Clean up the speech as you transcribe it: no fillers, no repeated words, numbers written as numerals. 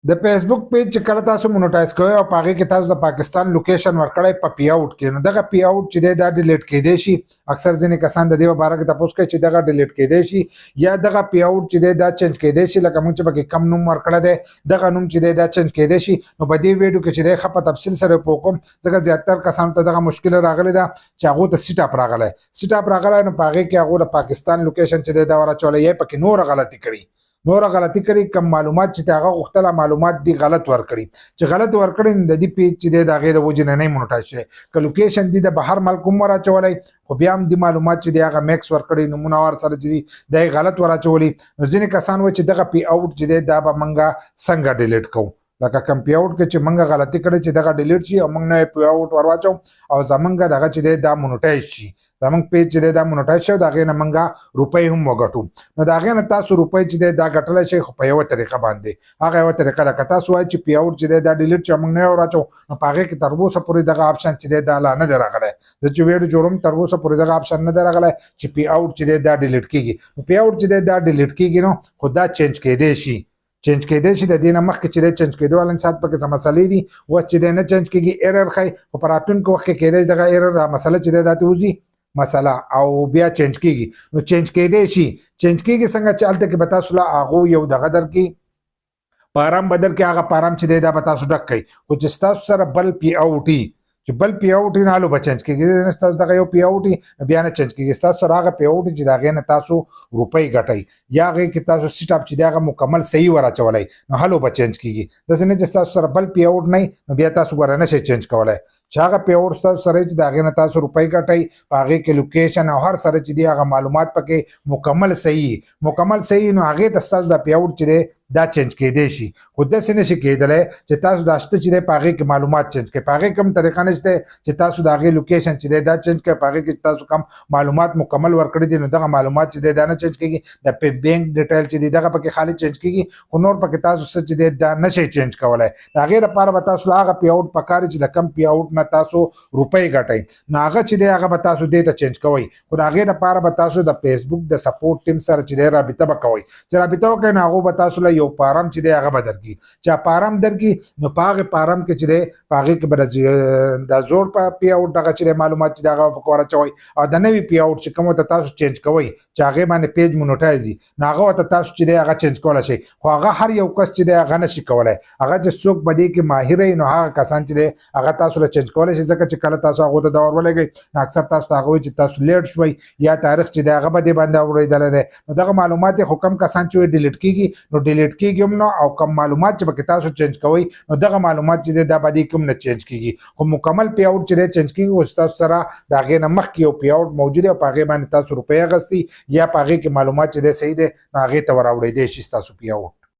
د فیسبوک پیج چې کله تاسو مونیټایز کوئ او پاغه کې تاسو د پاکستان لوکیشن ورکړی په پی اوټ کې، نو دغه پی اوټ چې دا ډیلیټ کېدی شي. اکثر ځینې کسان د دې باره کې تاسو کوي چې دغه ډیلیټ کېدی شي یا دغه پی اوټ چې دا چینج کېدی شي، لکه موږ چې پکې کم نوم ورکړی دی دغه نوم چې دا چینج کېدی شي. نو په دې ویډیو کې چې دا خپه تفصیل سره پوکم ځکه زیاتره کسانو ته دغه مشکل راغلی دا چې هغه ته سیټ اپ راغلی نو پاغه کې هغه د پاکستان لوکیشن چې دا ورچولې یې پکې نور غلطي کړی کم معلومات چې هغه غوښتله معلومات دی غلط ورکړي چې غلط ورکړي د دې پیج چې د هغې د وجې نه مونیټایز شي. که لوکیشن دی د بهر ملک هم وراچولی خو بیا هم د معلومات چې دی هغه میکس ورکړي نومونه ورسره چې دی دا یې غلط وراچولي. نو ځینې کسان وایي چې دغه پی اوټ چې دی دا به موږ څنګه ډیلیټ کوو، لکه کم پی اوټ کې چې موږ غلطي کړې چې دغه ډیلیټ شي او موږ نه پی اوټ ورواچو او زمونږ دغه چې دی دا مونیټایز شي، زمونږ پیج چې دی دا مونیټایز شي او د هغې نه موږ روپۍ هم وګټو. نو د هغې نه تاسو روپۍ چې دی دا ګټلی شئ خو په یوه طریقه باندې. هغه یوه طریقه ده که تاسو وایئ چې پی اوټ چې دی دا ډیلیټ شي او موږ نه یې وراچو نو په هغې کې تر اوسه پورې دغه آپشن چې دی دا لا نه دی راغلی. زه چې ویډیو جوړوم تر اوسه پورې دغه آپشن نه دی راغلی چې پی اوټ چې دی دا ډیلیټ کېږي. نو پی اوټ چې دی دا ډیلیټ کېږي نو خو دا چینج کېدی شي د دې نه مخکې چې دی چینج کېدو والا انسان پکې څه مسلې دي اوس چې دی نه چینج کېږي ایرر ښایي خو په راتلونکي وخت کې کېدی شي دغه ایرر مسله چې دی دا ته وځي مسله او بیا چینج کېږي. نو چینج کېدی شي څنګه چې هلته کې به تاسو له هغو یو دغه درکړي پارام بدل کې هغه پارام چې دی دا به تاسو ډک کوي خو چې ستاسو سره بل پی اوټ چې بل پی اوټ نه هلو به چینج کېږي ستاسو دغه یو پی اوټ بیا نه چینج کېږي ستاسو سره هغه پی اوټ چې د هغې نه تاسو روپۍ ګټئ یا هغې کې تاسو سیټ اپ چې دی هغه مکمل صحیح وراچولی نو هلو به چینج کېږي. داسې نه چې ستاسو سره بل پی اوټ نه نو بیا تاسو ګوره نه شئ چینج کولی چې هغه پی اوټ ستاسو سره چې د هغې نه تاسو روپۍ ګټئ په هغې کې لوکیشن او هر سره چې دی هغه معلومات پکې مکمل صحیح نو هغې ته ستاسو د پی اوټ چې دی دا چینج کېدی شي. خو داسې نشي کېدلی چې تاسو دا شته چې دی په هغې کې معلومات چینج کړئ. په هغې کوم طریقه نشته چې تاسو د هغې لوکیشن چې دی دا چینج کړئ، په هغې کې تاسو کوم معلومات مکمل ورکړي دي نو دغه معلومات چې دی دا نه چینج کېږي. د بینک ډیټیل چې دی دغه پکې خالي چینج کېږي خو نور پکې تاسو څه چې دی دا نشئ چینج کولی. د هغې لپاره به تاسو هغه پی اوټ پکار چې د کم پی اوټ نه تاسو روپۍ ګټئ نو هغه چې دی هغه به تاسو دې ته چینج کوئ. خو د هغې لپاره به تاسو د فیسبوک د سپورټ ټیم سره چې دی رابطه به کوئ. چې رابطه وکړئ نو هغو به تاسو له یو پارام چې دی هغه به درکړي چې پارام درکړي نو په هغې پارام کې چې دی په هغې کې به د زوړ په پی اوټ دغه چې دی معلومات چې دی هغه پکې وراچوئ او د نوي پی اوټ چې کوم ته تاسو چینج کوئ چې هغې باندې پیج مونیټایز وي نو هغه ورته تاسو چې دی هغه چینج کولی شئ. خو هغه هر یو کس چې دی هغه نشي کولی. هغه چې څوک په دې کې ماهر وي نو هغه کسان چې دی هغه تاسو له چینج کولی شي ځکه چې کله تاسو هغو ته دا ور ولګئ نو اکثر تاسو ته هغه وایي چې تاسو لیټ شوئ یا تاریخ چې دی هغه به دې باندې اورېدلی دی. نو دغه معلومات یې خو کم کسان چې وایي ډیلیټ کېږي نو ډیلیټ کېږي هم نو او کم معلومات چې پکې تاسو چینج کوئ نو دغه معلومات چې دی دا به دې کوم نه چینج کېږي. خو مکمل پی اوټ چې دی چینج کېږي اوس تاسو سره د هغې نه مخکې یو پی اوټ موجود دی او په هغې باندې تاسو روپۍ اخیستي یا په هغې کې معلومات چې دی صحیح دی نو هغې ته وراوړېدی شي ستاسو پی اوټ.